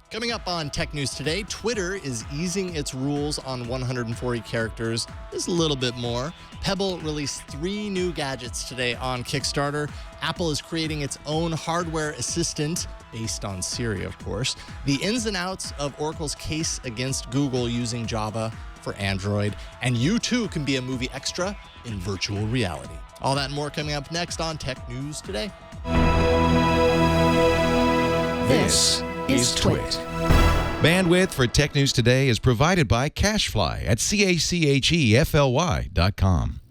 Coming up on Tech News Today, Twitter is easing its rules on 140 characters just a little bit more. Pebble released 3 new gadgets today on Kickstarter. Apple is creating its own hardware assistant based on Siri, of course. The ins and outs of Oracle's case against Google using Java for Android. And you too can be a movie extra in virtual reality. All that and more coming up next on Tech News Today. This is Twit. Bandwidth for Tech News Today is provided by CacheFly at CACHEFLY.com.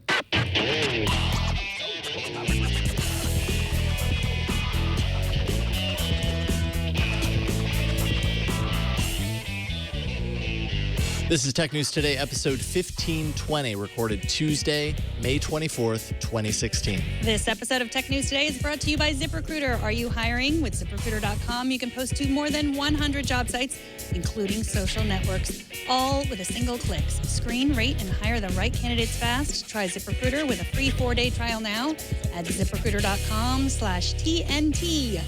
This is Tech News Today, episode 1520, recorded Tuesday, May 24th, 2016. This episode of Tech News Today is brought to you by ZipRecruiter. Are you hiring? With ZipRecruiter.com, you can post to more than 100 job sites, including social networks, all with a single click. Screen, rate, and hire the right candidates fast. Try ZipRecruiter with a free 4-day trial now at ZipRecruiter.com/TNT.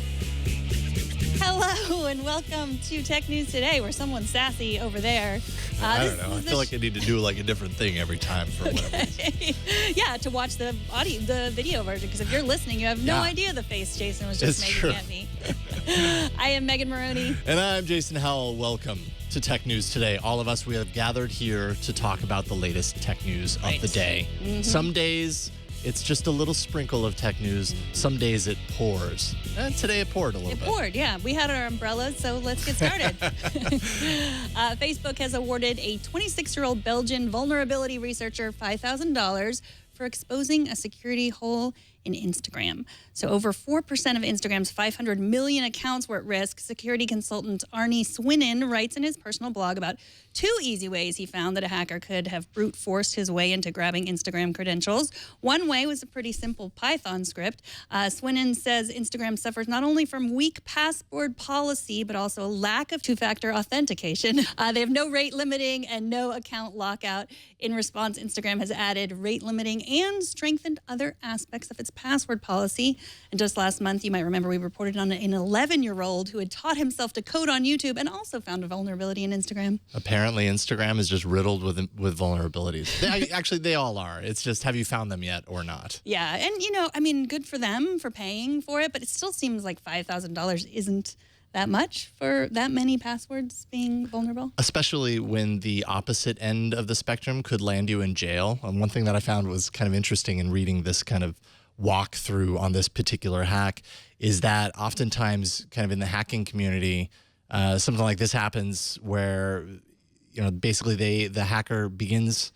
Hello and welcome to Tech News Today, where someone's sassy over there. I don't know. I feel like I need to do like a different thing every time for whatever reason. Yeah, to watch the video version, because if you're listening, you have no idea the face Jason was just making at me. I am Megan Morrone. And I'm Jason Howell. Welcome to Tech News Today. All of us, we have gathered here to talk about the latest tech news of the day. Mm-hmm. Some days, it's just a little sprinkle of tech news. Some days it pours. And today it poured a little bit. It poured, yeah. We had our umbrellas, so let's get started. Facebook has awarded a 26-year-old Belgian vulnerability researcher $5,000 for exposing a security hole in Instagram. So over 4% of Instagram's 500 million accounts were at risk. Security consultant Arnie Swinen writes in his personal blog about 2 easy ways he found that a hacker could have brute forced his way into grabbing Instagram credentials. One way was a pretty simple Python script. Swinen says Instagram suffers not only from weak password policy, but also a lack of 2-factor authentication. They have no rate limiting and no account lockout. In response, Instagram has added rate limiting and strengthened other aspects of its password policy. And just last month, you might remember we reported on an 11-year-old who had taught himself to code on YouTube and also found a vulnerability in Instagram. Apparently, Instagram is just riddled with vulnerabilities. They all are. It's just, have you found them yet or not? Yeah, and good for them for paying for it, but it still seems like $5,000 isn't that much for that many passwords being vulnerable. Especially when the opposite end of the spectrum could land you in jail. One thing that I found was kind of interesting in reading this kind of walkthrough on this particular hack is that oftentimes kind of in the hacking community, something like this happens where, basically the hacker begins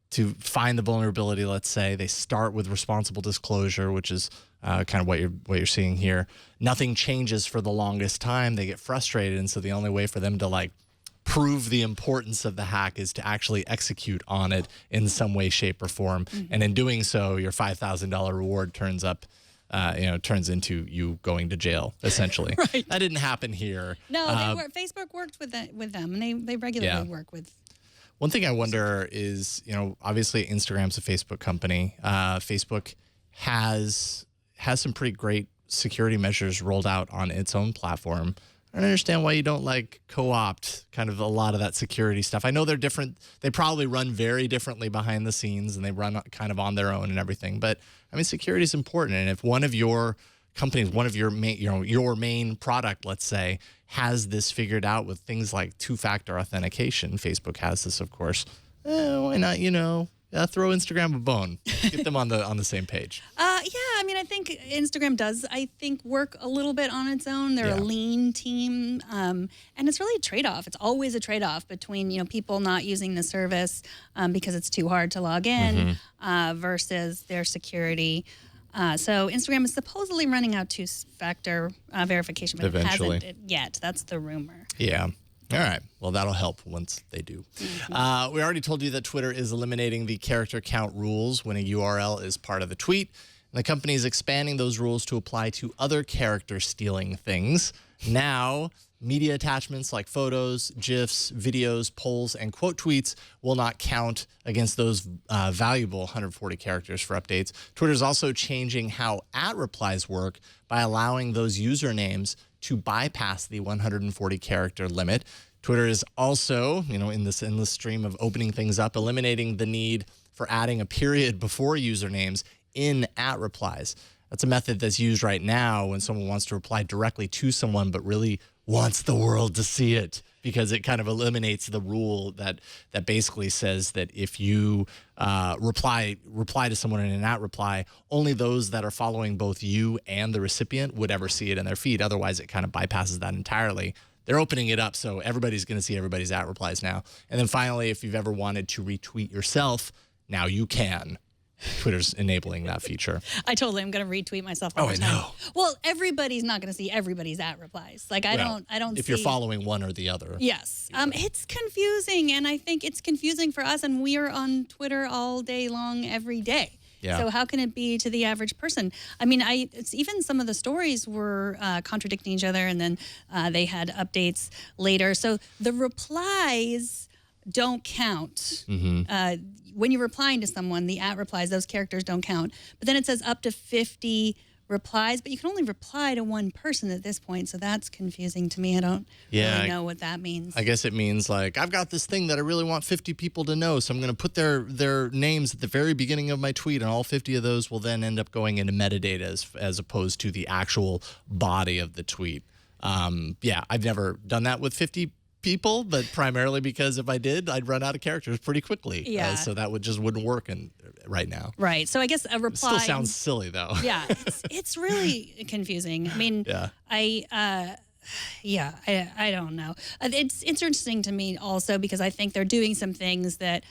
to find the vulnerability. Let's say they start with responsible disclosure, which is kind of what you're seeing here. Nothing changes for the longest time. They get frustrated, and so the only way for them to prove the importance of the hack is to actually execute on it in some way, shape, or form. Mm-hmm. And in doing so, your $5,000 reward turns into you going to jail, essentially. Right. That didn't happen here. No, Facebook worked with them, and they regularly work with. One thing I wonder is, obviously Instagram's a Facebook company. Facebook has some pretty great security measures rolled out on its own platform. I don't understand why you don't co-opt kind of a lot of that security stuff. I know they're different. They probably run very differently behind the scenes, and they run kind of on their own and everything. But security is important. And if one of your companies, one of your main, your main product, let's say, has this figured out with things like 2-factor authentication, Facebook has this, of course. Why not? Throw Instagram a bone. Get them on the same page. I think Instagram does, work a little bit on its own. They're a lean team, and it's really a trade-off. It's always a trade-off between, people not using the service because it's too hard to log in versus their security. So Instagram is supposedly running out 2-factor verification, but eventually. It hasn't yet. That's the rumor. Yeah. All right. Well, that'll help once they do. Mm-hmm. We already told you that Twitter is eliminating the character count rules when a URL is part of a tweet. And the company is expanding those rules to apply to other character stealing things. Now, media attachments like photos, GIFs, videos, polls, and quote tweets will not count against those valuable 140 characters for updates. Twitter is also changing how @ replies work by allowing those usernames to bypass the 140 character limit. Twitter is also, in this endless stream of opening things up, eliminating the need for adding a period before usernames in @replies. That's a method that's used right now when someone wants to reply directly to someone but really wants the world to see it, because it kind of eliminates the rule that basically says that if you reply to someone in an @reply, only those that are following both you and the recipient would ever see it in their feed. Otherwise, it kind of bypasses that entirely. They're opening it up so everybody's going to see everybody's @replies now. And then finally, if you've ever wanted to retweet yourself, now you can. Twitter's enabling that feature. I totally am going to retweet myself all the time. I know. Well, everybody's not going to see everybody's @replies. Like I don't If see, you're following one or the other. Yes. It's confusing, and I think it's confusing for us, and we are on Twitter all day long every day. Yeah. So how can it be to the average person? I mean, it's even some of the stories were contradicting each other, and then they had updates later. So the replies don't count. When you're replying to someone, the @replies, those characters don't count. But then it says up to 50 replies, but you can only reply to one person at this point, so that's confusing to me. I don't really know what that means. I guess it means like, I've got this thing that I really want 50 people to know, so I'm going to put their names at the very beginning of my tweet, and all 50 of those will then end up going into metadata as opposed to the actual body of the tweet. I've never done that with 50 people, but primarily because if I did, I'd run out of characters pretty quickly. Yeah. So that wouldn't work right now. Right. So I guess a reply. It still sounds silly though. Yeah. It's really confusing. I mean, I don't know. It's interesting to me also because I think they're doing some things that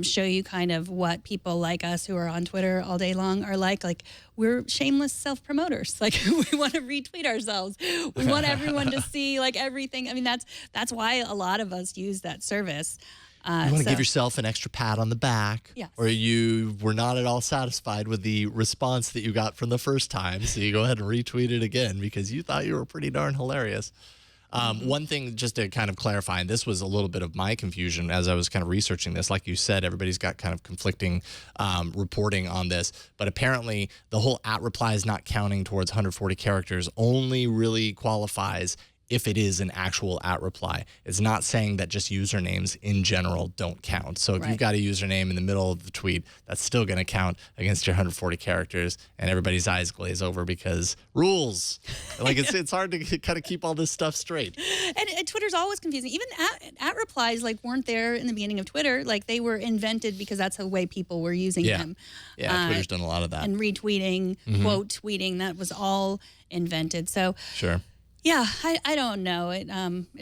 show you kind of what people like us who are on Twitter all day long are like. Like, we're shameless self-promoters. Like, we want to retweet ourselves. We want everyone to see like everything. I mean, that's why a lot of us use that service. You want to give yourself an extra pat on the back, yes. Or you were not at all satisfied with the response that you got from the first time, so you go ahead and retweet it again because you thought you were pretty darn hilarious. One thing, just to kind of clarify, and this was a little bit of my confusion as I was kind of researching this. Like you said, everybody's got kind of conflicting reporting on this, but apparently the whole @reply is not counting towards 140 characters only really qualifies if it is an actual @reply. It's not saying that just usernames in general don't count. So if you've got a username in the middle of the tweet, that's still going to count against your 140 characters, and everybody's eyes glaze over because rules. Like it's hard to kind of keep all this stuff straight. And Twitter's always confusing. Even @replies like weren't there in the beginning of Twitter. Like they were invented because that's the way people were using them. Yeah, Twitter's done a lot of that. And retweeting, quote tweeting, that was all invented. So sure. Yeah, I don't know. It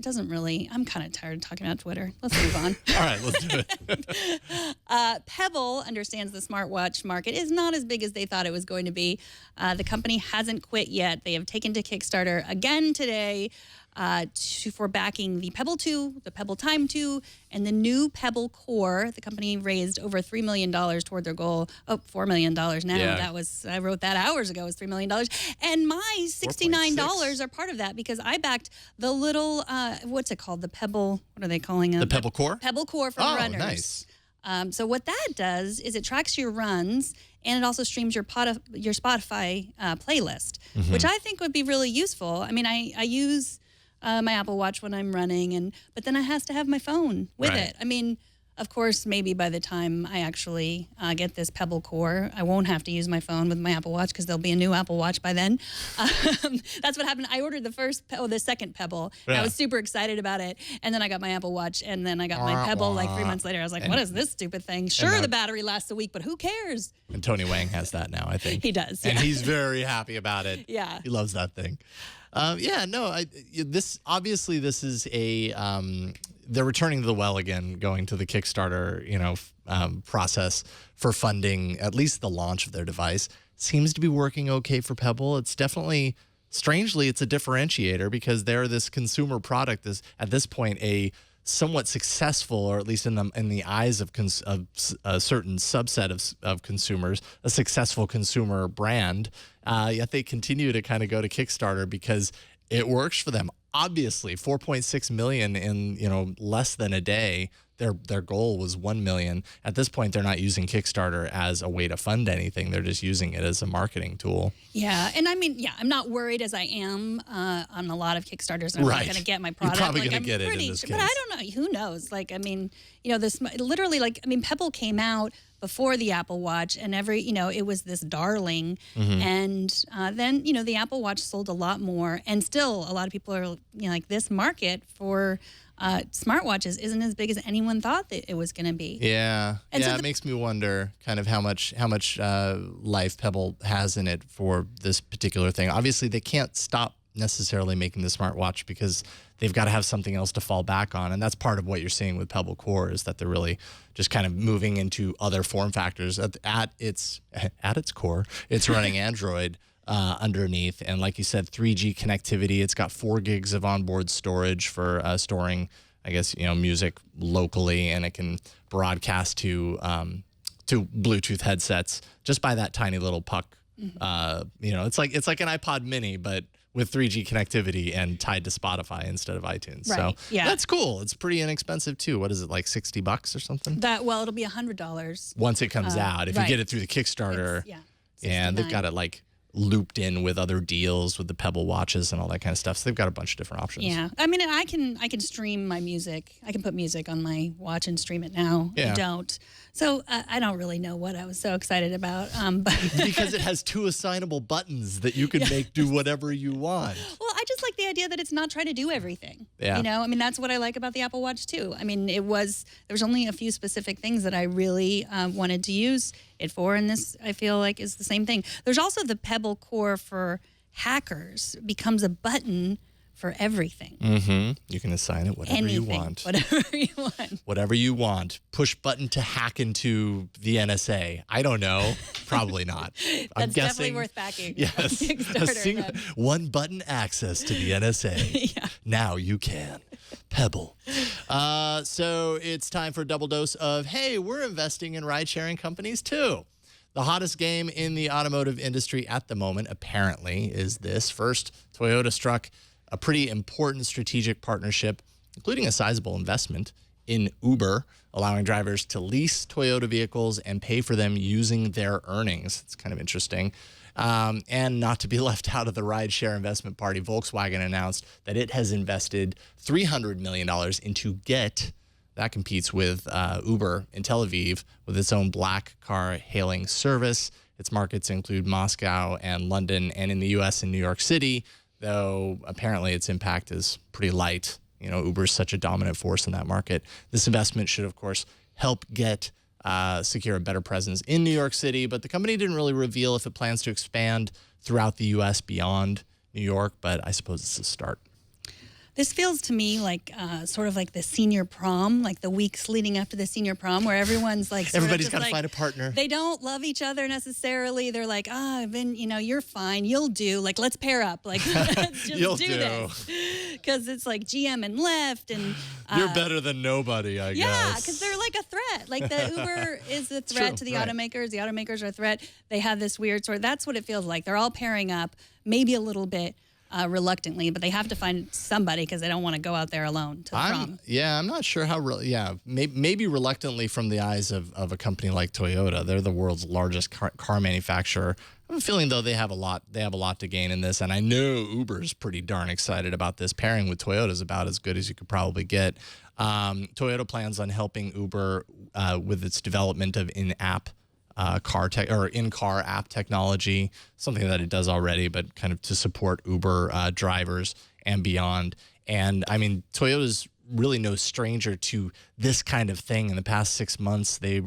doesn't really. I'm kind of tired of talking about Twitter. Let's move on. All right, let's do it. Pebble understands the smartwatch market is not as big as they thought it was going to be. The company hasn't quit yet. They have taken to Kickstarter again today for backing the Pebble 2, the Pebble Time 2, and the new Pebble Core. The company raised over $3 million toward their goal. Oh, $4 million now. Yeah. I wrote that hours ago. It was $3 million. And my $69 are part of that because I backed the little, what's it called? The Pebble, what are they calling it? The Pebble Core? Pebble Core for runners. Nice. So what that does is it tracks your runs and it also streams your Spotify playlist, which I think would be really useful. I mean, I use my Apple Watch when I'm running, but then I has to have my phone with it. I mean, of course, maybe by the time I actually get this Pebble Core, I won't have to use my phone with my Apple Watch because there'll be a new Apple Watch by then. That's what happened. I ordered the second Pebble. And I was super excited about it, and then I got my Apple Watch, and then I got my Pebble like 3 months later. I was like, what is this stupid thing? Sure, the battery lasts a week, but who cares? And Tony Wang has that now, I think. He does, and he's very happy about it. Yeah, he loves that thing. This is they're returning to the well again, going to the Kickstarter, process for funding at least the launch of their device. Seems to be working okay for Pebble. It's definitely, strangely, it's a differentiator because they're this consumer product is at this point a somewhat successful, or at least in the eyes of a certain subset of consumers, a successful consumer brand. Yet they continue to kind of go to Kickstarter because it works for them. Obviously, 4.6 million in less than a day. their goal was 1 million. At this point, they're not using Kickstarter as a way to fund anything. They're just using it as a marketing tool. Yeah, and I mean, yeah, I'm not worried as I am on a lot of Kickstarters. I'm not going to get my product. You're probably like, going to get it in this case. But I don't know. Who knows? Like, I mean, you know, this literally, like, I mean, Pebble came out before the Apple Watch, and it was this darling. And then, you know, the Apple Watch sold a lot more, and still a lot of people are, you know, like, this market for smartwatches isn't as big as anyone thought that it was going to be. Yeah, and so it makes me wonder kind of how much life Pebble has in it for this particular thing. Obviously, they can't stop necessarily making the smartwatch because they've got to have something else to fall back on, and that's part of what you're seeing with Pebble Core is that they're really just kind of moving into other form factors. At its core, it's running Android underneath, and like you said, 3G connectivity. It's got 4 gigs of onboard storage for storing, I guess, you know, music locally, and it can broadcast to Bluetooth headsets just by that tiny little puck. You know, it's like an iPod Mini, but with 3G connectivity and tied to Spotify instead of iTunes. Right. So that's cool. It's pretty inexpensive too. What is it, like $60 or something? Well, it'll be $100 once it comes out. If you get it through the Kickstarter, and they've got it like looped in with other deals with the Pebble watches and all that kind of stuff. So they've got a bunch of different options. Yeah, I mean, I can stream my music. I can put music on my watch and stream it now. Yeah. I don't. So I don't really know what I was so excited about. But because it has 2 assignable buttons that you can make do whatever you want. Well, I just like the idea that it's not trying to do everything. Yeah. You know, I mean, that's what I like about the Apple Watch too. I mean, there was only a few specific things that I really wanted to use it for, and this I feel like is the same thing. There's also the Pebble Core for hackers becomes a button for everything. You can assign it whatever you want. Whatever you want. Whatever you want. Push button to hack into the NSA. I don't know. Probably not. That's definitely worth backing. Yes. One button access to the NSA. Yeah. Now you can. Pebble. So it's time for a double dose of, hey, we're investing in ride-sharing companies too. The hottest game in the automotive industry at the moment, apparently, is this. First, Toyota struck a pretty important strategic partnership, including a sizable investment in Uber, allowing drivers to lease Toyota vehicles and pay for them using their earnings. It's kind of interesting. And not to be left out of the rideshare investment party, Volkswagen announced that it has invested $300 million into Get. That competes with Uber in Tel Aviv with its own black car hailing service. Its markets include Moscow and London, and in the U.S. and New York City, though apparently its impact is pretty light. You know, Uber is such a dominant force in that market. This investment should, of course, help Get secure a better presence in New York City, but the company didn't really reveal if it plans to expand throughout the U.S. beyond New York, but I suppose it's a start. This feels to me like sort of like the senior prom, like the weeks leading up to the senior prom, where everyone's like, everybody's got to find a partner. They don't love each other necessarily. They're like, then you're fine, you'll do. Like, let's pair up. Like, let's just do this. Because it's like GM and Lyft, and you're better than nobody, I guess. Yeah, because they're like a threat. Like the Uber is a threat to the automakers. The automakers are a threat. They have this weird sort. That's what it feels like. They're all pairing up, maybe a little bit. Reluctantly, but they have to find somebody because they don't want to go out there alone to the prom. Yeah, I'm not sure how. Maybe reluctantly from the eyes of a company like Toyota. They're the world's largest car manufacturer. I have a feeling though they have a lot to gain in this, and I know Uber's pretty darn excited about this. Pairing with Toyota is about as good as you could probably get. Toyota plans on helping Uber with its development of in-app in-car app technology, something that it does already, but kind of to support Uber drivers and beyond. And I mean, Toyota's really no stranger to this kind of thing. In the past 6 months, they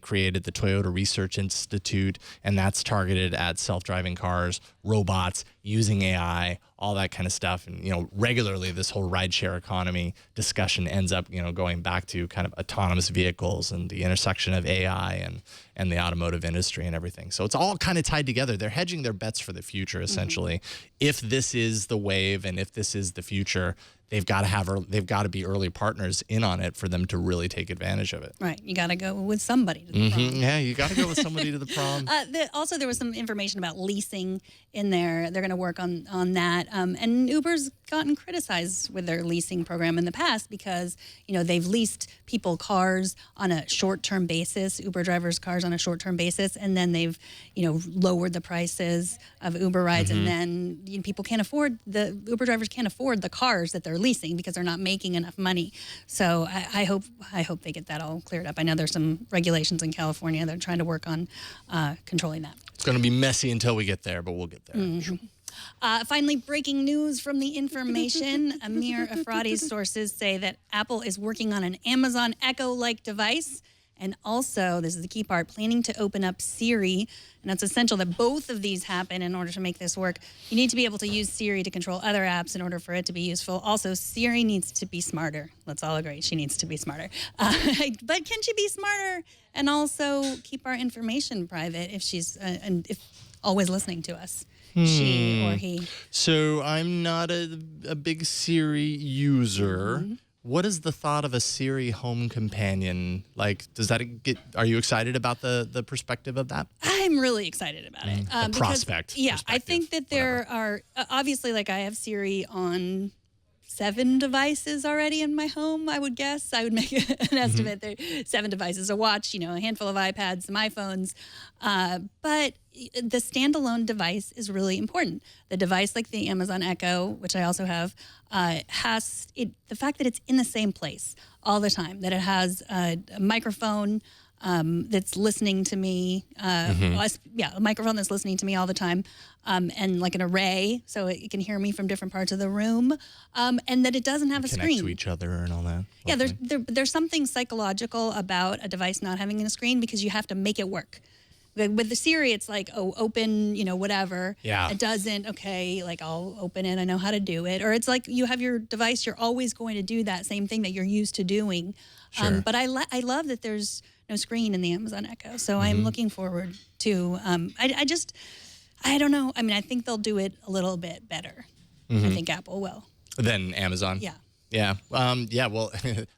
created the Toyota Research Institute, and that's targeted at self-driving cars, robots, using AI, all that kind of stuff. And, you know, regularly this whole rideshare economy discussion ends up, you know, going back to kind of autonomous vehicles and the intersection of AI and the automotive industry and everything. So it's all kind of tied together. They're hedging their bets for the future, essentially. If this is the wave and if this is the future, they've got to be early partners in on it for them to really take advantage of it. Right. You got to go with somebody to the prom. Yeah, you got to go with somebody to the prom. Also, there was some information about leasing in there. They're going to work on that. And Uber's gotten criticized with their leasing program in the past because, they've leased people cars on a short-term basis, Uber drivers' cars on a short-term basis, and then they've, lowered the prices of Uber rides, and then people can't afford, the Uber drivers can't afford the cars that they're leasing because they're not making enough money. So I hope they get that all cleared up. I know there's some regulations in California. They're trying to work on controlling that. It's going to be messy until we get there, but we'll get there. Finally, breaking news from the information. Amir Afradi's sources say that Apple is working on an Amazon Echo-like device. And also, this is the key part, planning to open up Siri. And it's essential that both of these happen in order to make this work. You need to be able to use Siri to control other apps in order for it to be useful. Also, Siri needs to be smarter. Let's all agree she needs to be smarter. But can she be smarter and also keep our information private if she's if always listening to us? She or he. So I'm not a big Siri user. What is the thought of a Siri home companion? Like, are you excited about the perspective of that? I'm really excited about it. The prospect. Yeah, I think that there are, obviously, like I have Siri on 7 devices already in my home, I would guess. I would make an estimate. There are 7 devices, a watch, a handful of iPads, some iPhones. But the standalone device is really important. The device like the Amazon Echo, which I also have, the fact that it's in the same place all the time, that it has a microphone that's listening to me, a microphone that's listening to me all the time, and like an array, so it can hear me from different parts of the room, and that it doesn't have a screen. Connect to each other and all that. Yeah, there's something psychological about a device not having a screen because you have to make it work. With the Siri, it's like, open, whatever. Yeah. It doesn't, okay, like I'll open it, I know how to do it. Or it's like you have your device, you're always going to do that same thing that you're used to doing. Sure. But I love that there's no screen in the Amazon Echo. So I'm looking forward to, I don't know. I mean, I think they'll do it a little bit better. I think Apple will. Than Amazon? Yeah. Yeah. Well,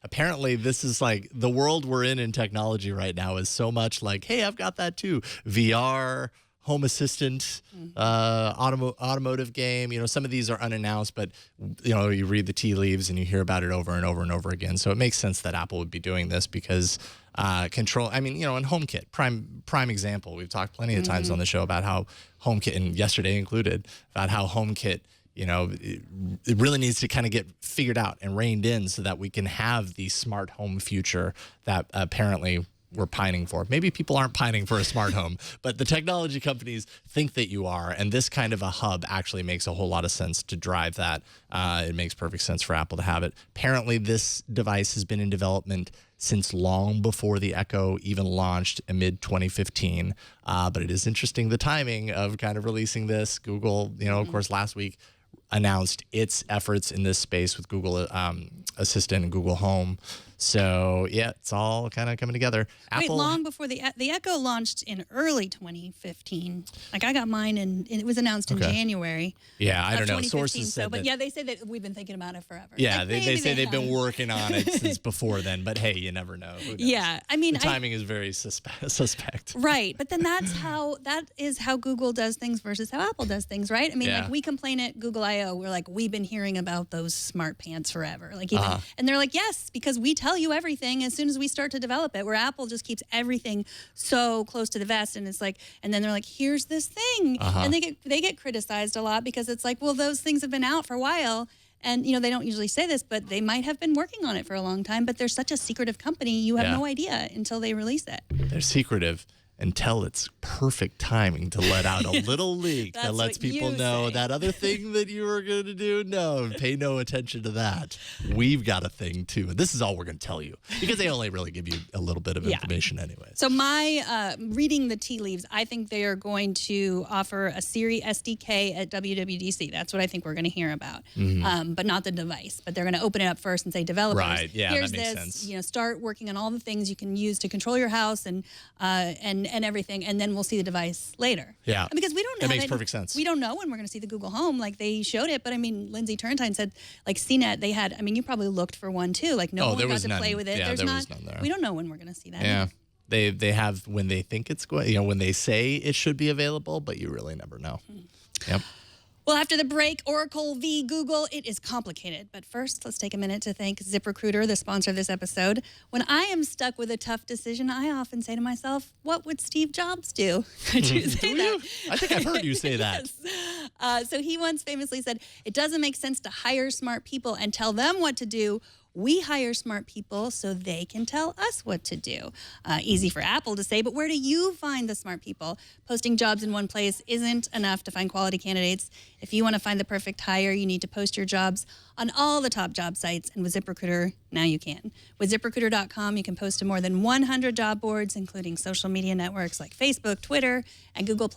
apparently this is like the world we're in technology right now is so much like, hey, I've got that too. VR, home assistant, automotive game. Some of these are unannounced, but, you read the tea leaves and you hear about it over and over and over again. So it makes sense that Apple would be doing this because and HomeKit, prime example. We've talked plenty of times on the show about how HomeKit, and yesterday included, about how HomeKit, it really needs to kind of get figured out and reined in so that we can have the smart home future that apparently we're pining for. Maybe people aren't pining for a smart home, but the technology companies think that you are, and this kind of a hub actually makes a whole lot of sense to drive that. It makes perfect sense for Apple to have it. Apparently, this device has been in development since long before the Echo even launched in mid-2015, but it is interesting the timing of kind of releasing this. Google, of course, last week announced its efforts in this space with Google Assistant and Google Home. So, yeah, it's all kind of coming together. Wait, long before the Echo launched in early 2015. Like, I got mine, and it was announced in January. Yeah, I don't know. Sources said but yeah, they say that we've been thinking about it forever. Yeah, like, they say they've been working on it since before then. But, hey, you never know. Who knows? Yeah, I mean, the timing is very suspect. Right, but then that is how Google does things versus how Apple does things, right? I mean, like, we complain at Google I/O. We're like, we've been hearing about those smart pants forever. Like, even, and they're like, yes, because we tell you everything as soon as we start to develop it, where Apple just keeps everything so close to the vest, and it's like, and then they're like, here's this thing, and they get criticized a lot because it's like, well, those things have been out for a while, and they don't usually say this, but they might have been working on it for a long time, but they're such a secretive company, you have no idea until they release it. They're secretive until it's perfect timing to let out a little leak that lets people know that other thing that you were going to do. No, pay no attention to that. We've got a thing too. And this is all we're going to tell you because they only really give you a little bit of information anyway. So my reading the tea leaves, I think they are going to offer a Siri SDK at WWDC. That's what I think we're going to hear about, but not the device. But they're going to open it up first and say, developers, right? Yeah, here's that makes sense. Start working on all the things you can use to control your house and and everything, and then we'll see the device later. Yeah. Because we don't That have makes it. perfect sense. We don't know when we're going to see the Google Home. Like, they showed it, but I mean, Lindsay Turrentine said, like, CNET, they had, I mean, you probably looked for one too. Like, no one there got was to none. play with it. Yeah, There's there not, was none there. We don't know when we're going to see that. Yeah. They have when they think it's going, you know, when they say it should be available, but you really never know. Yep. Well, after the break, Oracle v. Google, it is complicated. But first, let's take a minute to thank ZipRecruiter, the sponsor of this episode. When I am stuck with a tough decision, I often say to myself, what would Steve Jobs do? Could you say that? I think I've heard you say that. Yes. So he once famously said, it doesn't make sense to hire smart people and tell them what to do. We hire smart people so they can tell us what to do. Easy for Apple to say, but where do you find the smart people? Posting jobs in one place isn't enough to find quality candidates. If you want to find the perfect hire, you need to post your jobs on all the top job sites. And with ZipRecruiter, now you can. With ZipRecruiter.com, you can post to more than 100 job boards, including social media networks like Facebook, Twitter, and Google+,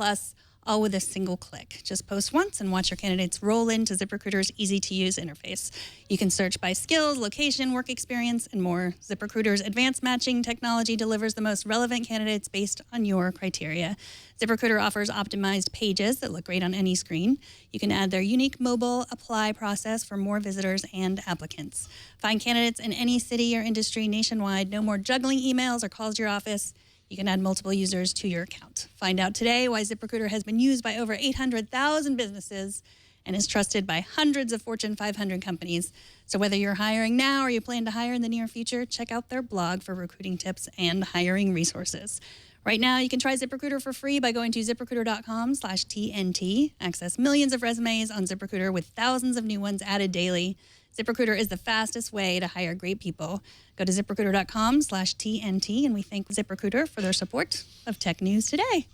all with a single click. Just post once and watch your candidates roll into ZipRecruiter's easy-to-use interface. You can search by skills, location, work experience, and more. ZipRecruiter's advanced matching technology delivers the most relevant candidates based on your criteria. ZipRecruiter offers optimized pages that look great on any screen. You can add their unique mobile apply process for more visitors and applicants. Find candidates in any city or industry nationwide. No more juggling emails or calls to your office. You can add multiple users to your account. Find out today why ZipRecruiter has been used by over 800,000 businesses and is trusted by hundreds of Fortune 500 companies. So whether you're hiring now or you plan to hire in the near future, check out their blog for recruiting tips and hiring resources. Right now, you can try ZipRecruiter for free by going to ZipRecruiter.com/TNT. Access millions of resumes on ZipRecruiter with thousands of new ones added daily. ZipRecruiter is the fastest way to hire great people. Go to ZipRecruiter.com/TNT, and we thank ZipRecruiter for their support of Tech News Today.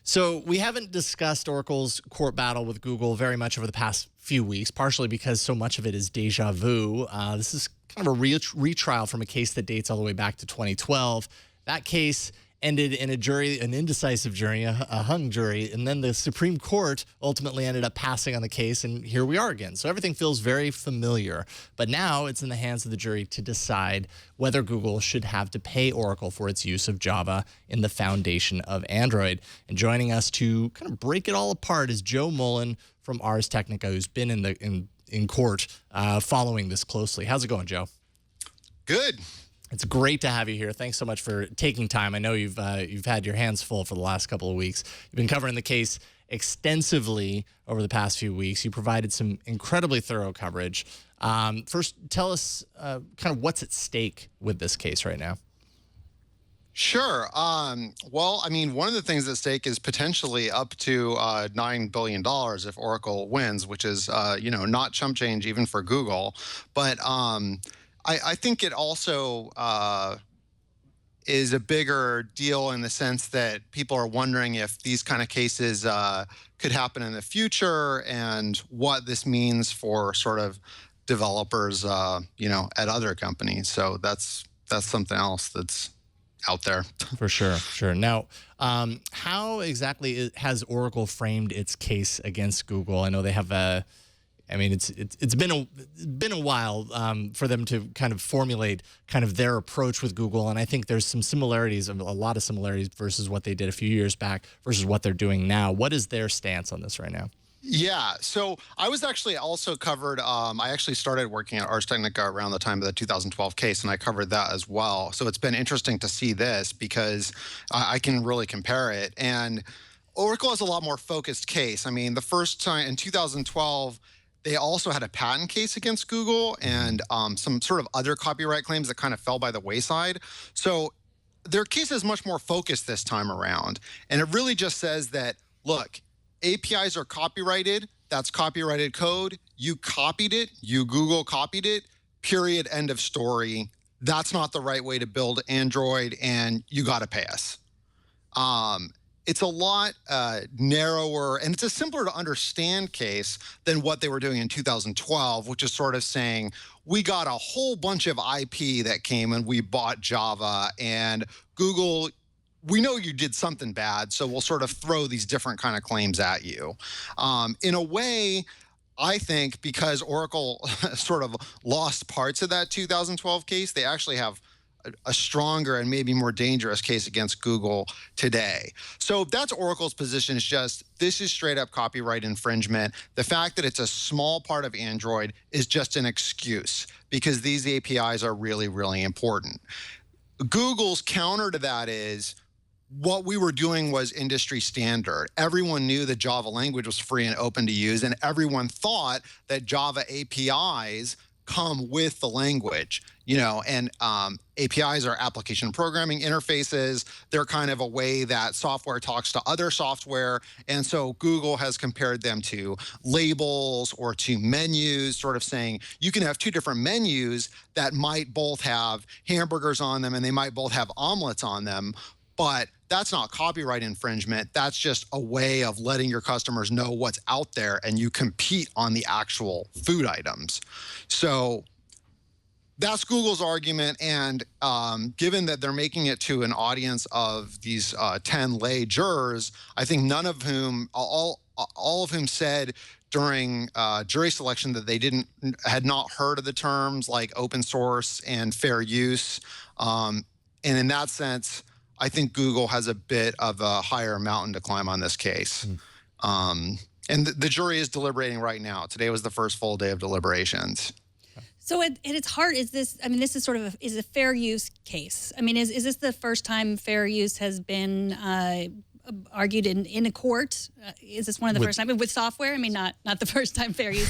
So we haven't discussed Oracle's court battle with Google very much over the past few weeks, partially because so much of it is deja vu. This is kind of a retrial from a case that dates all the way back to 2012. That case ended in an indecisive jury, a hung jury, and then the Supreme Court ultimately ended up passing on the case, and here we are again. So everything feels very familiar, but now it's in the hands of the jury to decide whether Google should have to pay Oracle for its use of Java in the foundation of Android. And joining us to kind of break it all apart is Joe Mullin from Ars Technica, who's been in court following this closely. How's it going, Joe? Good. It's great to have you here. Thanks so much for taking time. I know you've had your hands full for the last couple of weeks. You've been covering the case extensively over the past few weeks. You provided some incredibly thorough coverage. First, tell us kind of what's at stake with this case right now. Sure. Well, I mean, one of the things at stake is potentially up to $9 billion if Oracle wins, which is, not chump change even for Google. But I think it also is a bigger deal in the sense that people are wondering if these kind of cases could happen in the future and what this means for sort of developers, at other companies. So that's something else that's out there. For sure. Now, how exactly has Oracle framed its case against Google? I know they have it's been a while for them to kind of formulate kind of their approach with Google, and I think there's some similarities, a lot of similarities versus what they did a few years back versus what they're doing now. What is their stance on this right now? Yeah, so I was actually also covered, I actually started working at Ars Technica around the time of the 2012 case, and I covered that as well. So it's been interesting to see this because I can really compare it. And Oracle has a lot more focused case. I mean, the first time in 2012, they also had a patent case against Google and some sort of other copyright claims that kind of fell by the wayside. So their case is much more focused this time around. And it really just says that, look, APIs are copyrighted. That's copyrighted code. You copied it. You Google copied it. Period. End of story. That's not the right way to build Android, and you got to pay us. It's a lot narrower, and it's a simpler to understand case than what they were doing in 2012, which is sort of saying, we got a whole bunch of IP that came and we bought Java, and Google, we know you did something bad, so we'll sort of throw these different kind of claims at you. In a way, I think because Oracle sort of lost parts of that 2012 case, they actually have a stronger and maybe more dangerous case against Google today. So that's Oracle's position, is just this is straight up copyright infringement. The fact that it's a small part of Android is just an excuse because these APIs are really, really important. Google's counter to that is what we were doing was industry standard. Everyone knew the Java language was free and open to use, and everyone thought that Java APIs come with the language, and APIs are application programming interfaces. They're kind of a way that software talks to other software. And so Google has compared them to labels or to menus, sort of saying you can have two different menus that might both have hamburgers on them and they might both have omelets on them. But that's not copyright infringement. That's just a way of letting your customers know what's out there and you compete on the actual food items. So that's Google's argument. And given that they're making it to an audience of these 10 lay jurors, I think none of whom, all of whom said during jury selection that they had not heard of the terms like open source and fair use. And in that sense, I think Google has a bit of a higher mountain to climb on this case. And the jury is deliberating right now. Today was the first full day of deliberations. So at its heart, this is sort of is a fair use case. I mean, is this the first time fair use has been argued in a court? Is this one of the first time with software? I mean, not the first time fair use,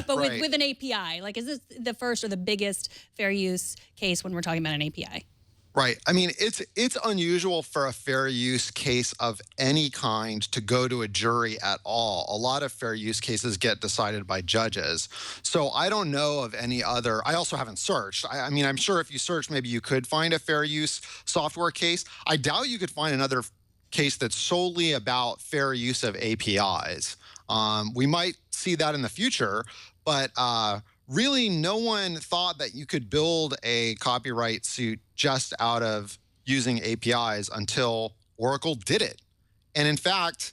but right. with an API. Like, is this the first or the biggest fair use case when we're talking about an API? Right. I mean, it's unusual for a fair use case of any kind to go to a jury at all. A lot of fair use cases get decided by judges. So I don't know of any other. I also haven't searched. I mean, I'm sure if you search, maybe you could find a fair use software case. I doubt you could find another case that's solely about fair use of APIs. We might see that in the future, but really, no one thought that you could build a copyright suit just out of using APIs until Oracle did it. And in fact,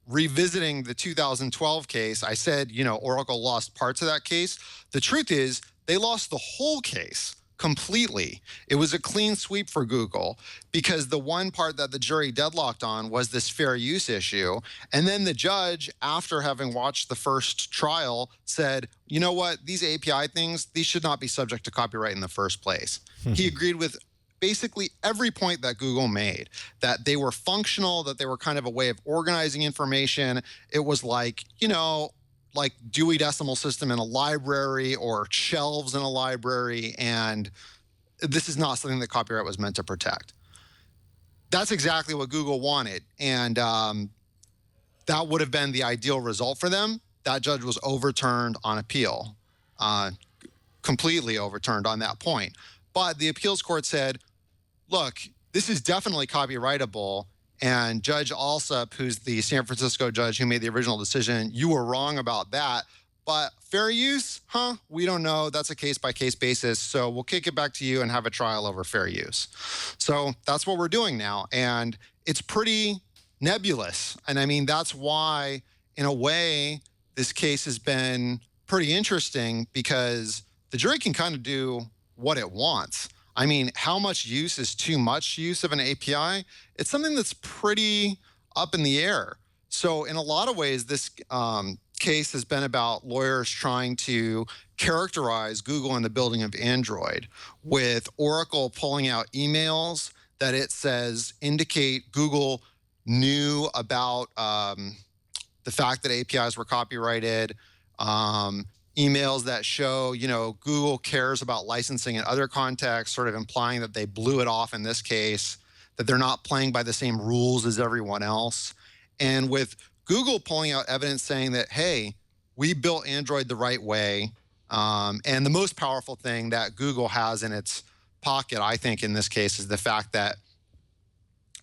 revisiting the 2012 case, I said, Oracle lost parts of that case. The truth is, they lost the whole case completely. It was a clean sweep for Google because the one part that the jury deadlocked on was this fair use issue. And then the judge, after having watched the first trial, said, you know what, these API things, these should not be subject to copyright in the first place. He agreed with basically every point that Google made, that they were functional, that they were kind of a way of organizing information. It was like, like Dewey Decimal System in a library or shelves in a library, and this is not something that copyright was meant to protect. That's exactly what Google wanted, and that would have been the ideal result for them. That judge was overturned on appeal, completely overturned on that point. But the appeals court said, look, this is definitely copyrightable. And Judge Alsup, who's the San Francisco judge who made the original decision, you were wrong about that. But fair use, we don't know. That's a case-by-case basis. So we'll kick it back to you and have a trial over fair use. So that's what we're doing now. And it's pretty nebulous. And I mean, that's why, in a way, this case has been pretty interesting because the jury can kind of do what it wants. I mean, how much use is too much use of an API? It's something that's pretty up in the air. So in a lot of ways, this case has been about lawyers trying to characterize Google in the building of Android, with Oracle pulling out emails that it says indicate Google knew about the fact that APIs were copyrighted, emails that show, Google cares about licensing in other contexts, sort of implying that they blew it off in this case, that they're not playing by the same rules as everyone else. And with Google pulling out evidence saying that, hey, we built Android the right way. And the most powerful thing that Google has in its pocket, I think, in this case, is the fact that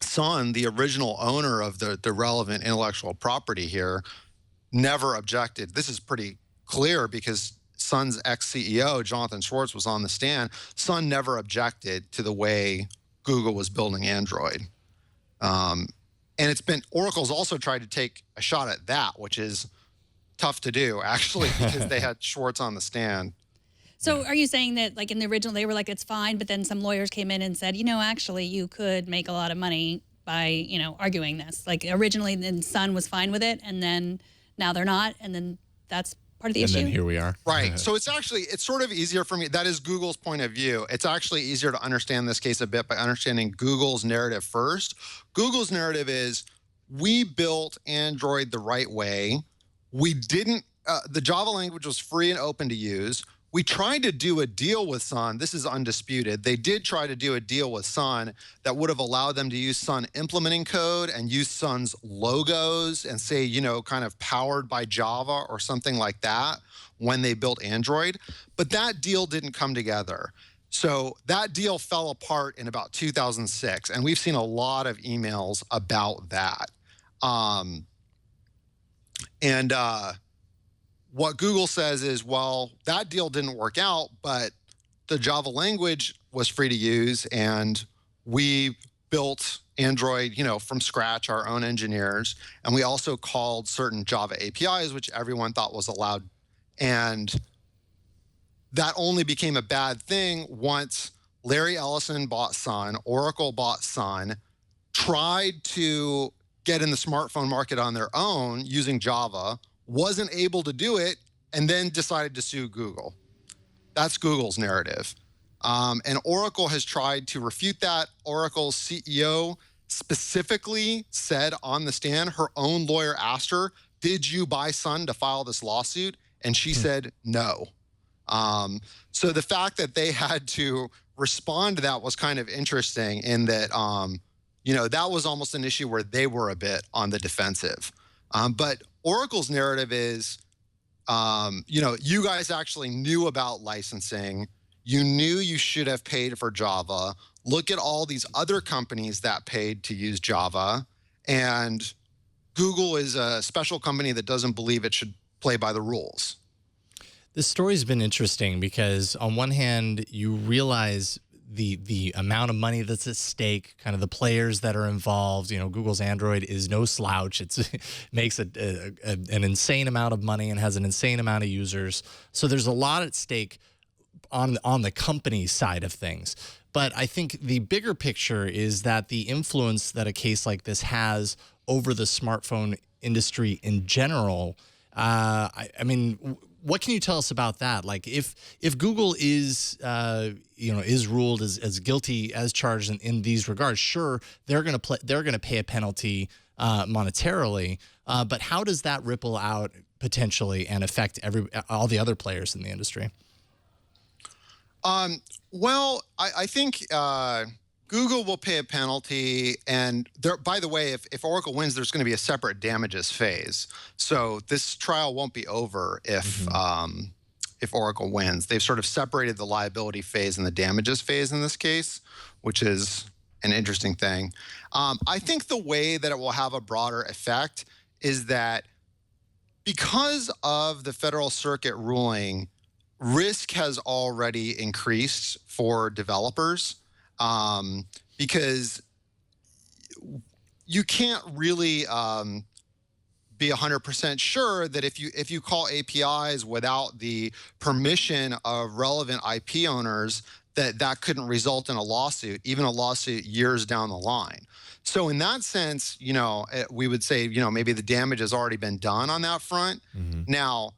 Sun, the original owner of the relevant intellectual property here, never objected. This is pretty clear because Sun's ex-CEO, Jonathan Schwartz, was on the stand. Sun never objected to the way Google was building Android. And Oracle's also tried to take a shot at that, which is tough to do, actually, because they had Schwartz on the stand. So are you saying that, like, in the original, they were like, it's fine, but then some lawyers came in and said, actually, you could make a lot of money by, arguing this? Like, originally, then Sun was fine with it, and then now they're not, and then that's part of the issue? And then here we are. Right. So it's sort of easier for me. That is Google's point of view. It's actually easier to understand this case a bit by understanding Google's narrative first. Google's narrative is, we built Android the right way. We didn't, the Java language was free and open to use. We tried to do a deal with Sun. This is undisputed. They did try to do a deal with Sun that would have allowed them to use Sun implementing code and use Sun's logos and say, kind of powered by Java or something like that when they built Android. But that deal didn't come together. So that deal fell apart in about 2006. And we've seen a lot of emails about that. What Google says is, well, that deal didn't work out, but the Java language was free to use, and we built Android, from scratch, our own engineers, and we also called certain Java APIs, which everyone thought was allowed. And that only became a bad thing once Larry Ellison bought Sun, Oracle bought Sun, tried to get in the smartphone market on their own using Java, wasn't able to do it, and then decided to sue Google. That's Google's narrative. And Oracle has tried to refute that. Oracle's CEO specifically said on the stand, her own lawyer asked her, did you buy Sun to file this lawsuit? And she said no. So the fact that they had to respond to that was kind of interesting in that, that was almost an issue where they were a bit on the defensive. But Oracle's narrative is, you guys actually knew about licensing. You knew you should have paid for Java. Look at all these other companies that paid to use Java. And Google is a special company that doesn't believe it should play by the rules. This story's been interesting because on one hand, you realize the amount of money that's at stake, kind of the players that are involved. Google's Android is no slouch. It makes an insane amount of money and has an insane amount of users. So there's a lot at stake on the company side of things. But I think the bigger picture is that the influence that a case like this has over the smartphone industry in general, I mean, what can you tell us about that? Like, if Google is is ruled as guilty as charged in these regards, sure, they're going to pay a penalty monetarily, but how does that ripple out potentially and affect all the other players in the industry? Well, I think Google will pay a penalty, and by the way, if Oracle wins, there's going to be a separate damages phase. So this trial won't be over if Oracle wins. They've sort of separated the liability phase and the damages phase in this case, which is an interesting thing. I think the way that it will have a broader effect is that because of the Federal Circuit ruling, risk has already increased for developers. Because you can't really be 100% sure that if you call APIs without the permission of relevant IP owners, that couldn't result in a lawsuit, even a lawsuit years down the line. So in that sense, we would say, maybe the damage has already been done on that front. Mm-hmm. Now,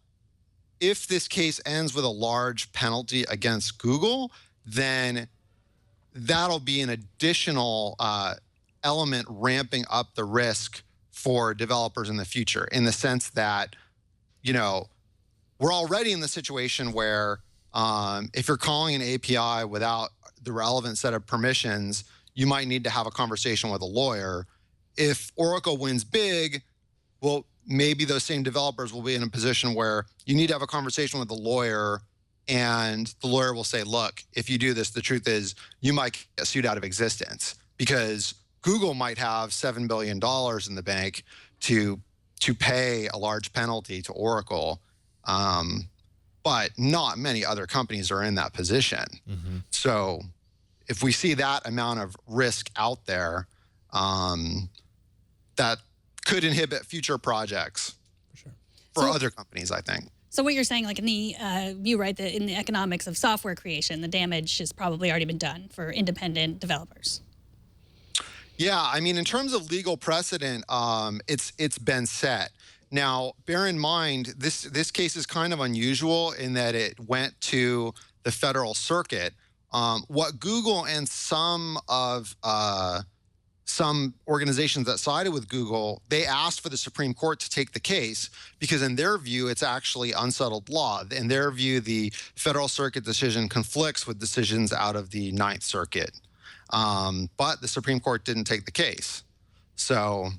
if this case ends with a large penalty against Google, then that'll be an additional element ramping up the risk for developers in the future, in the sense that, we're already in the situation where if you're calling an API without the relevant set of permissions, you might need to have a conversation with a lawyer. If Oracle wins big, well, maybe those same developers will be in a position where you need to have a conversation with a lawyer, and the lawyer will say, look, if you do this, the truth is you might get sued out of existence, because Google might have $7 billion in the bank to pay a large penalty to Oracle. But not many other companies are in that position. Mm-hmm. So if we see that amount of risk out there, that could inhibit future projects for other companies, I think. So what you're saying, like in the you write that in the economics of software creation, the damage has probably already been done for independent developers. Yeah, I mean, in terms of legal precedent, it's been set. Now, bear in mind, this case is kind of unusual in that it went to the federal circuit. What Google and some organizations that sided with Google, they asked for the Supreme Court to take the case because in their view, it's actually unsettled law. In their view, the federal circuit decision conflicts with decisions out of the Ninth Circuit. But the Supreme Court didn't take the case. So,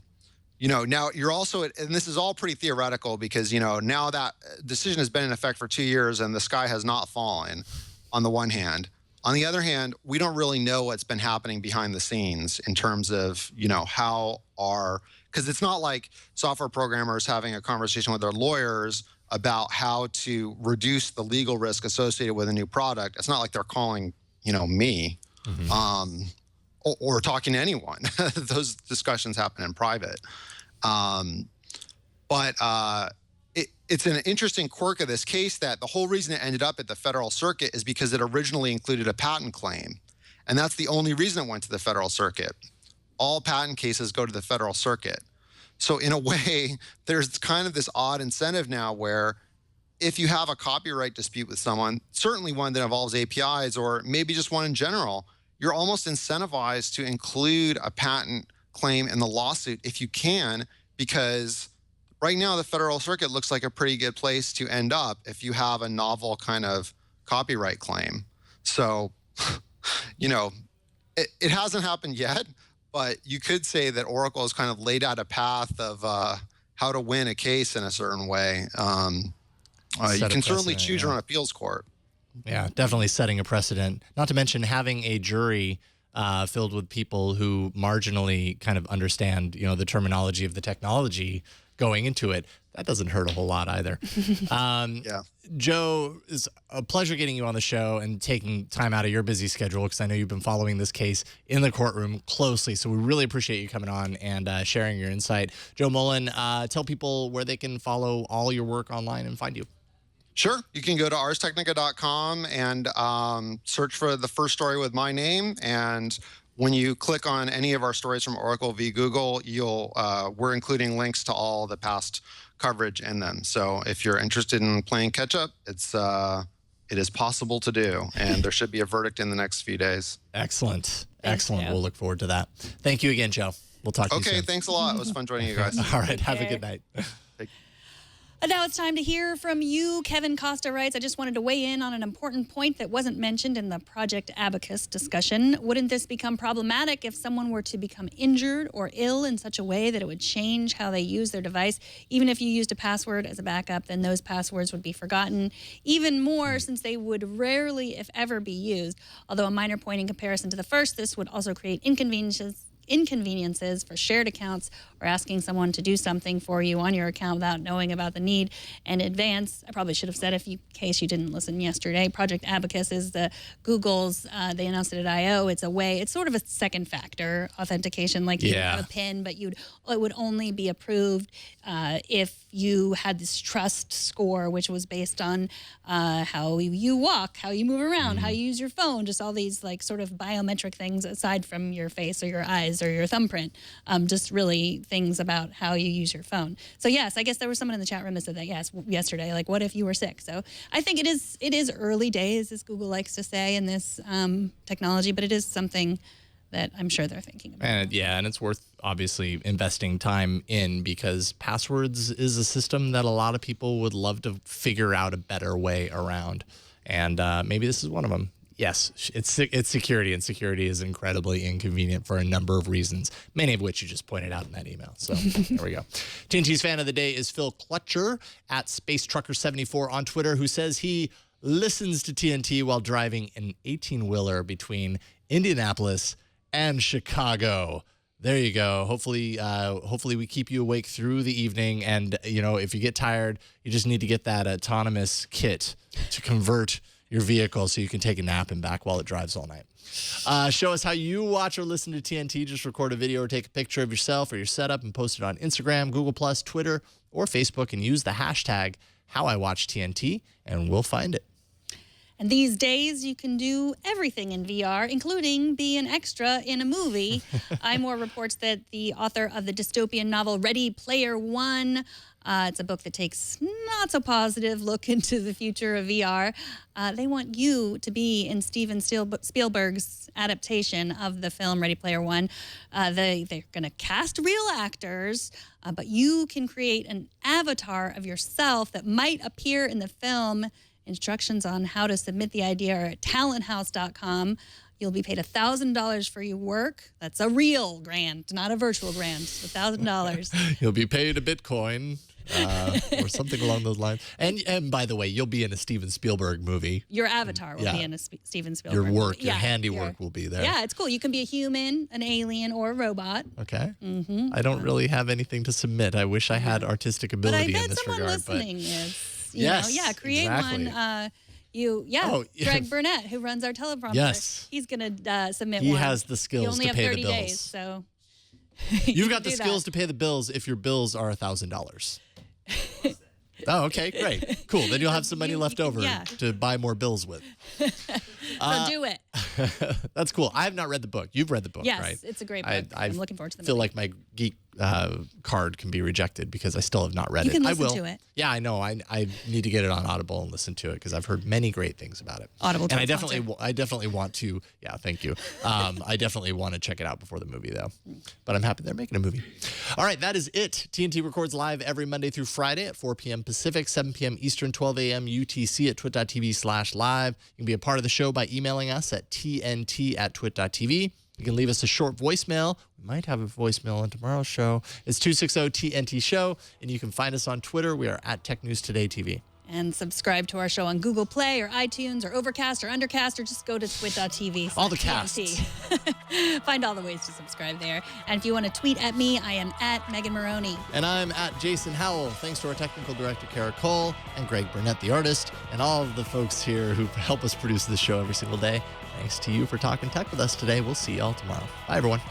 now you're also, and this is all pretty theoretical because, now that decision has been in effect for 2 years and the sky has not fallen on the one hand. On the other hand, we don't really know what's been happening behind the scenes in terms of, because it's not like software programmers having a conversation with their lawyers about how to reduce the legal risk associated with a new product. It's not like they're calling, me or talking to anyone. Those discussions happen in private. It's an interesting quirk of this case that the whole reason it ended up at the federal circuit is because it originally included a patent claim. And that's the only reason it went to the federal circuit. All patent cases go to the federal circuit. So in a way, there's kind of this odd incentive now where if you have a copyright dispute with someone, certainly one that involves APIs or maybe just one in general, you're almost incentivized to include a patent claim in the lawsuit if you can, because right now the federal circuit looks like a pretty good place to end up if you have a novel kind of copyright claim. So, it hasn't happened yet, but you could say that Oracle has kind of laid out a path of how to win a case in a certain way. You can certainly choose your own appeals court. Yeah, definitely setting a precedent. Not to mention having a jury filled with people who marginally kind of understand, the terminology of the technology going into it. That doesn't hurt a whole lot either. Yeah. Joe, it's a pleasure getting you on the show and taking time out of your busy schedule because I know you've been following this case in the courtroom closely. So we really appreciate you coming on and sharing your insight. Joe Mullin, tell people where they can follow all your work online and find you. Sure. You can go to arstechnica.com and search for the first story with my name. And when you click on any of our stories from Oracle v. Google, we're including links to all the past coverage in them. So if you're interested in playing catch up, it is possible to do. And there should be a verdict in the next few days. Excellent. Excellent. We'll look forward to that. Thank you again, Joe. We'll talk to you soon. Okay. Thanks a lot. It was fun joining you guys. All right. Have a good night. And now it's time to hear from you. Kevin Costa writes, I just wanted to weigh in on an important point that wasn't mentioned in the Project Abacus discussion. Wouldn't this become problematic if someone were to become injured or ill in such a way that it would change how they use their device? Even if you used a password as a backup, then those passwords would be forgotten. Even more since they would rarely, if ever, be used. Although a minor point in comparison to the first, this would also create inconveniences for shared accounts or asking someone to do something for you on your account without knowing about the need in advance. I probably should have said, in case you didn't listen yesterday, Project Abacus is the Google's, they announced it at I.O. It's sort of a second factor authentication, like you have a PIN, but it would only be approved if you had this trust score, which was based on how you walk, how you move around, how you use your phone, just all these like sort of biometric things aside from your face or your eyes or your thumbprint, just really things about how you use your phone. So yes, I guess there was someone in the chat room that said that yesterday, like what if you were sick? So I think it is early days, as Google likes to say, in this technology, but it is something that I'm sure they're thinking about. And it's worth obviously investing time in because passwords is a system that a lot of people would love to figure out a better way around. And maybe this is one of them. Yes, it's security, and security is incredibly inconvenient for a number of reasons, many of which you just pointed out in that email. So there we go. TNT's fan of the day is Phil Clutcher at SpaceTrucker74 on Twitter, who says he listens to TNT while driving an 18-wheeler between Indianapolis and Chicago. There you go. Hopefully we keep you awake through the evening. And, if you get tired, you just need to get that autonomous kit to convert your vehicle so you can take a nap and back while it drives all night. Show us how you watch or listen to TNT. Just record a video or take a picture of yourself or your setup and post it on Instagram, Google+, Twitter, or Facebook, and use the hashtag How I Watch TNT, and we'll find it. And these days, you can do everything in VR, including be an extra in a movie. iMore reports that the author of the dystopian novel Ready Player One, it's a book that takes not so positive look into the future of VR. They want you to be in Steven Spielberg's adaptation of the film Ready Player One. They're going to cast real actors, but you can create an avatar of yourself that might appear in the film. Instructions on how to submit the idea are at talenthouse.com. You'll be paid $1,000 for your work. That's a real grant, not a virtual grant. $1,000. You'll be paid a Bitcoin or something along those lines. And by the way, you'll be in a Steven Spielberg movie. Your avatar will be in a Steven Spielberg movie. Your work, movie. your handiwork will be there. Yeah, it's cool. You can be a human, an alien, or a robot. Okay. I don't really have anything to submit. I wish I had artistic ability in this regard. But I bet someone listening is. Create exactly. one. Greg Burnett, who runs our teleprompter. Yes. He's going to submit He one. has the skills to pay the bills. You only have 30 days, so You've got the skills to pay the bills if your bills are $1,000. Oh, okay, great. Cool. Then you'll have some money left over to buy more bills with. So do it. That's cool. I have not read the book. You've read the book, yes, right? It's a great book. I'm looking forward to the movie. I feel like my geek card can be rejected because I still have not read it. You can listen I will. to it. Yeah, I know. I need to get it on Audible and listen to it because I've heard many great things about it. Audible. And I definitely want to. Yeah, thank you. I definitely want to check it out before the movie though. But I'm happy they're making a movie. All right, that is it. TNT records live every Monday through Friday at 4 p.m. Pacific, 7 p.m. Eastern, 12 a.m. UTC at twit.tv/live. You can be a part of the show by emailing us at tnt@twit.tv. You can leave us a short voicemail. We might have a voicemail on tomorrow's show. It's 260-TNT-SHOW, and you can find us on Twitter. We are at Tech News Today TV. And subscribe to our show on Google Play or iTunes or Overcast or Undercast, or just go to twit.tv. All the casts. Find all the ways to subscribe there. And if you want to tweet at me, I am at Megan Morrone. And I'm at Jason Howell. Thanks to our technical director, Kara Cole, and Greg Burnett, the artist, and all of the folks here who help us produce this show every single day. Thanks to you for talking tech with us today. We'll see you all tomorrow. Bye, everyone.